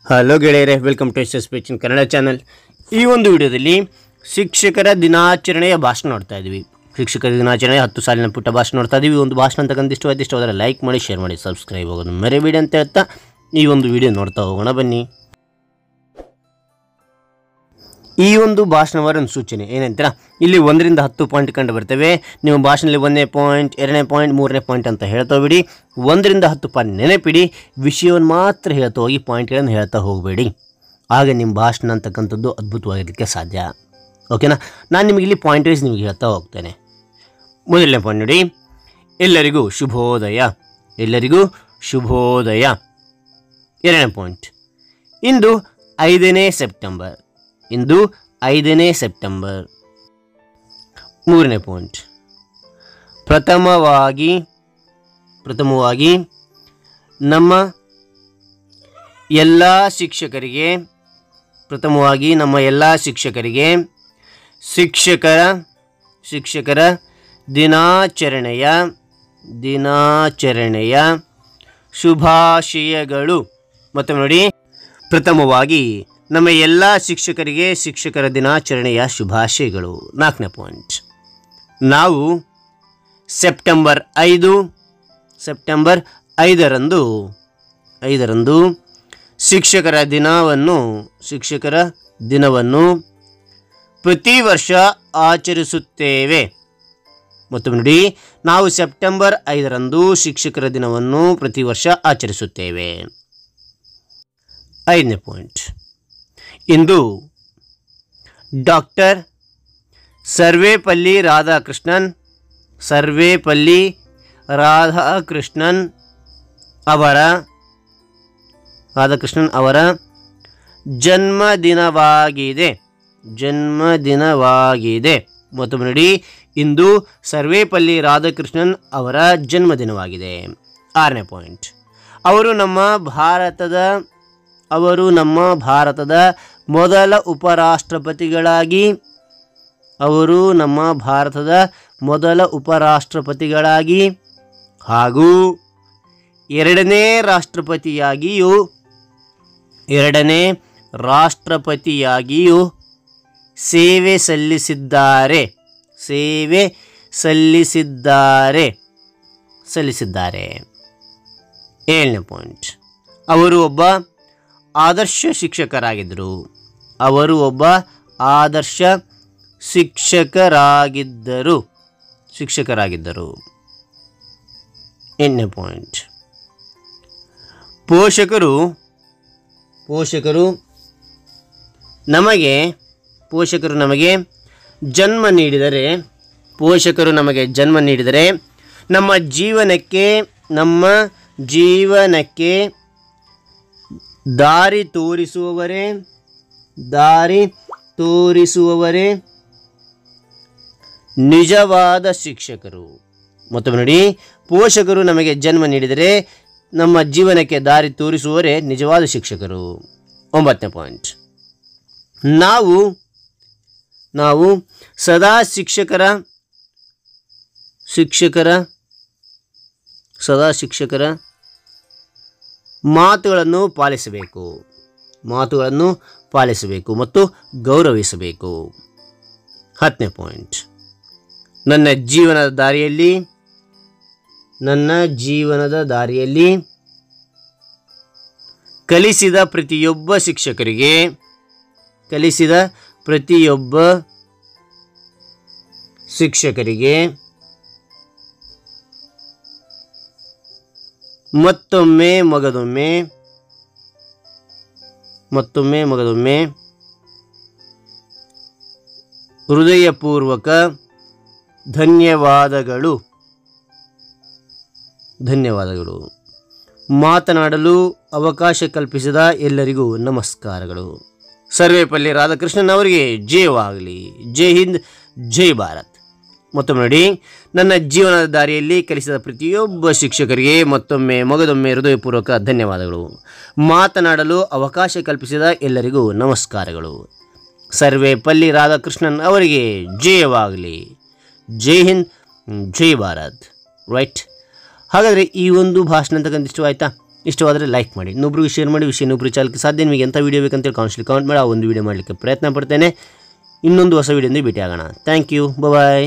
Hello ಗೆಳೆಯರೆ, welcome to S speech in Kannada channel. ಈ ಒಂದು ವಿಡಿಯೋದಲ್ಲಿ ಶಿಕ್ಷಕರ ದಿನಾಚರಣೆಯ ಭಾಷಣ ನೋಡ್ತಾ ಇದ್ವಿ. ಶಿಕ್ಷಕರ ದಿನಾಚರಣೆ 10 ಸಾಲಿನ ಪುಟ್ಟ ಭಾಷಣ ನೋಡ್ತಾ ಇದ್ದೀವಿ. ಒಂದು ಭಾಷಣ ಅಂತಕ್ಕಂಥ ಇಷ್ಟವಾದರೆ ಲೈಕ್ ಮಾಡಿ, ಶೇರ್ ಮಾಡಿ, ಸಬ್ಸ್ಕ್ರೈಬ್ ಆಗೋದು ಮರಿಬೇಡಿ ಅಂತ ಹೇಳ್ತಾ ಈ ಒಂದು ವಿಡಿಯೋ ನೋಡ್ತಾ ಹೋಗೋಣ ಬನ್ನಿ. ಈ ಒಂದು ಭಾಷಣವಾರ ಒಂದು ಸೂಚನೆ ಏನಂತೀರಾ, ಇಲ್ಲಿ 1 ರಿಂದ 10 ಪಾಯಿಂಟ್ ಕಂಡು ಬರ್ತವೆ. ನೀವು ಭಾಷಣದಲ್ಲಿ 1ನೇ ಪಾಯಿಂಟ್, 2ನೇ ಪಾಯಿಂಟ್, 3ನೇ ಪಾಯಿಂಟ್ ಅಂತ ಹೇಳ್ತಾ ಹೋಗ್ಬಿಡಿ. 1 ರಿಂದ 10 ಪಾಯಿಂಟ್ ನೆನಪಿಡಿ, ವಿಷಯವನ್ನು ಮಾತ್ರ ಹೇಳ್ತಾ ಹೋಗಿ, ಪಾಯಿಂಟ್ಗಳನ್ನು ಹೇಳ್ತಾ ಹೋಗಬೇಡಿ. ಆಗ ನಿಮ್ಮ ಭಾಷಣ ಅಂತಕ್ಕಂಥದ್ದು ಅದ್ಭುತವಾಗಿರಲಿಕ್ಕೆ ಸಾಧ್ಯ. ಓಕೆನಾ? ನಾನು ನಿಮಗೆ ಇಲ್ಲಿ ಪಾಯಿಂಟ್ ವೈಸ್ ನಿಮಗೆ ಹೇಳ್ತಾ ಹೋಗ್ತೇನೆ. ಮೊದಲನೇ ಪಾಯಿಂಟ್ ನೋಡಿ, ಎಲ್ಲರಿಗೂ ಶುಭೋದಯ. ಎಲ್ಲರಿಗೂ ಶುಭೋದಯ. 2ನೇ ಪಾಯಿಂಟ್, ಇಂದು 5ನೇ ಸೆಪ್ಟೆಂಬರ್. ಇಂದು 5ನೇ ಸೆಪ್ಟೆಂಬರ್. 3ನೇ ಪಾಯಿಂಟ್, ಪ್ರಥಮವಾಗಿ ನಮ್ಮ ಎಲ್ಲ ಶಿಕ್ಷಕರಿಗೆ ಶಿಕ್ಷಕರ ದಿನಾಚರಣೆಯ ಶುಭಾಶಯಗಳು. ಮತ್ತೊಮ್ಮೆ ನೋಡಿ, ಪ್ರಥಮವಾಗಿ ನಮ್ಮ ಎಲ್ಲ ಶಿಕ್ಷಕರಿಗೆ ಶಿಕ್ಷಕರ ದಿನಾಚರಣೆಯ ಶುಭಾಶಯಗಳು. 4ನೇ ಪಾಯಿಂಟ್, ನಾವು ಸೆಪ್ಟೆಂಬರ್ 5ರಂದು ಶಿಕ್ಷಕರ ದಿನವನ್ನು ಪ್ರತಿ ವರ್ಷ ಆಚರಿಸುತ್ತೇವೆ. ಮತ್ತೊಮ್ಮೆ ನೋಡಿ, ನಾವು ಸೆಪ್ಟೆಂಬರ್ 5ರಂದು ಶಿಕ್ಷಕರ ದಿನವನ್ನು ಪ್ರತಿ ವರ್ಷ ಆಚರಿಸುತ್ತೇವೆ. 5ನೇ ಪಾಯಿಂಟ್, ಇಂದು ಡಾಕ್ಟರ್ ಸರ್ವೇಪಲ್ಲಿ ರಾಧಾಕೃಷ್ಣನ್ ಅವರ ಜನ್ಮದಿನವಾಗಿದೆ. ಮತ್ತೊಮ್ಮೆ ನೋಡಿ, ಇಂದು ಸರ್ವೇಪಲ್ಲಿ ರಾಧಾಕೃಷ್ಣನ್ ಅವರ ಜನ್ಮದಿನವಾಗಿದೆ. 6ನೇ ಪಾಯಿಂಟ್, ಅವರು ನಮ್ಮ ಭಾರತದ ಮೊದಲ ಉಪರಾಷ್ಟ್ರಪತಿಗಳಾಗಿ ಹಾಗೂ ಎರಡನೇ ರಾಷ್ಟ್ರಪತಿಯಾಗಿಯೂ ಸೇವೆ ಸಲ್ಲಿಸಿದ್ದಾರೆ. 7ನೇ ಪಾಯಿಂಟ್, ಅವರು ಒಬ್ಬ ಆದರ್ಶ ಶಿಕ್ಷಕರಾಗಿದ್ದರು. 8ನೇ ಪಾಯಿಂಟ್, ಪೋಷಕರು ನಮಗೆ ಜನ್ಮ ನೀಡಿದರೆ ನಮ್ಮ ಜೀವನಕ್ಕೆ ದಾರಿ ತೋರಿಸುವವರೇ ನಿಜವಾದ ಶಿಕ್ಷಕರು. ಮತ್ತೊಮ್ಮೆ ನೋಡಿ, ಪೋಷಕರು ನಮಗೆ ಜನ್ಮ ನೀಡಿದರೆ ನಮ್ಮ ಜೀವನಕ್ಕೆ ದಾರಿ ತೋರಿಸುವವರೇ ನಿಜವಾದ ಶಿಕ್ಷಕರು. 9ನೇ ಪಾಯಿಂಟ್, ನಾವು ಸದಾ ಶಿಕ್ಷಕರ ಮಾತುಗಳನ್ನು ಪಾಲಿಸಬೇಕು ಮತ್ತು ಗೌರವಿಸಬೇಕು. 10ನೇ ಪಾಯಿಂಟ್, ನನ್ನ ಜೀವನದ ದಾರಿಯಲ್ಲಿ ಕಲಿಸಿದ ಪ್ರತಿಯೊಬ್ಬ ಶಿಕ್ಷಕರಿಗೆ ಮತ್ತೊಮ್ಮೆ ಮಗದೊಮ್ಮೆ ಹೃದಯಪೂರ್ವಕ ಧನ್ಯವಾದಗಳು. ಮಾತನಾಡಲು ಅವಕಾಶ ಕಲ್ಪಿಸಿದ ಎಲ್ಲರಿಗೂ ನಮಸ್ಕಾರಗಳು. ಸರ್ವೇಪಲ್ಲಿ ರಾಧಾಕೃಷ್ಣನ್ ಅವರಿಗೆ ಜಯವಾಗಲಿ. ಜೈ ಹಿಂದ್, ಜೈ ಭಾರತ್. ಮತ್ತೊಮ್ಮೆ ನೋಡಿ, ನನ್ನ ಜೀವನದ ದಾರಿಯಲ್ಲಿ ಕಲಿಸಿದ ಪ್ರತಿಯೊಬ್ಬ ಶಿಕ್ಷಕರಿಗೆ ಮಗದೊಮ್ಮೆ ಹೃದಯಪೂರ್ವಕ ಧನ್ಯವಾದಗಳು. ಮಾತನಾಡಲು ಅವಕಾಶ ಕಲ್ಪಿಸಿದ ಎಲ್ಲರಿಗೂ ನಮಸ್ಕಾರಗಳು. ಸರ್ವೇಪಲ್ಲಿ ರಾಧಾಕೃಷ್ಣನ್ ಅವರಿಗೆ ಜಯವಾಗಲಿ. ಜೈ ಹಿಂದ್, ಜೈ ಭಾರತ್. ರೈಟ್. ಹಾಗಾದರೆ ಈ ಒಂದು ಭಾಷಣ ಅಂತಕ್ಕಂಥ ಇಷ್ಟವಾಯ್ತಾ? ಇಷ್ಟವಾದರೆ ಲೈಕ್ ಮಾಡಿ, ಇನ್ನೊಬ್ರಿಗೆ ಶೇರ್ ಮಾಡಿ, ವಿಷಯ ಇನ್ನೊಬ್ರಿಗೆ ಚಾಲಕ್ಕೆ ಸಾಧ್ಯ. ನಿಮಗೆ ಎಂಥ ವೀಡಿಯೋ ಬೇಕಂತೇಳಿ ಕಾಮೆಂಟ್ ಮಾಡಿ, ಆ ಒಂದು ವೀಡಿಯೋ ಮಾಡಲಿಕ್ಕೆ ಪ್ರಯತ್ನ ಪಡ್ತೇನೆ. ಇನ್ನೊಂದು ಹೊಸ ವೀಡಿಯೋದಿಂದ ಭೇಟಿ ಆಗೋಣ. Thank you, bye.